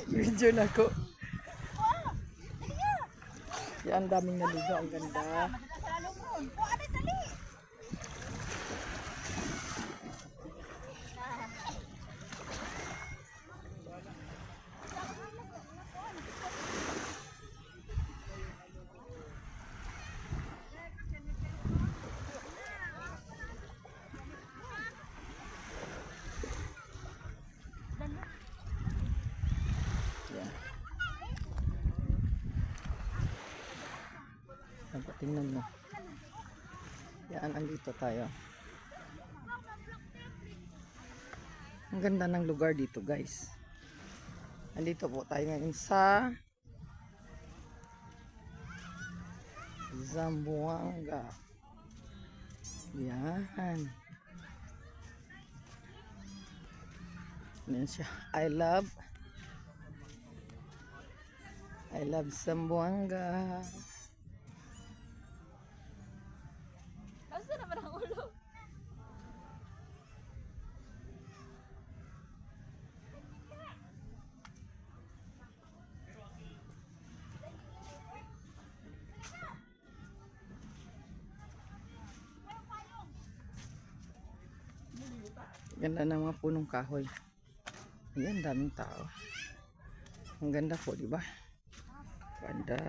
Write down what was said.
Video na ko. Yan, daming naligo. Ang ganda. Tingnan mo. Yan, andito tayo. Ang ganda ng lugar dito, guys. Andito po tayo ngayon sa Zamboanga. Yan. Yan siya. I love Zamboanga. Kasi naman ang ulo. Ganda ng mga punong kahoy. Ayan, daming tao. Ang ganda po, di ba? Ganda.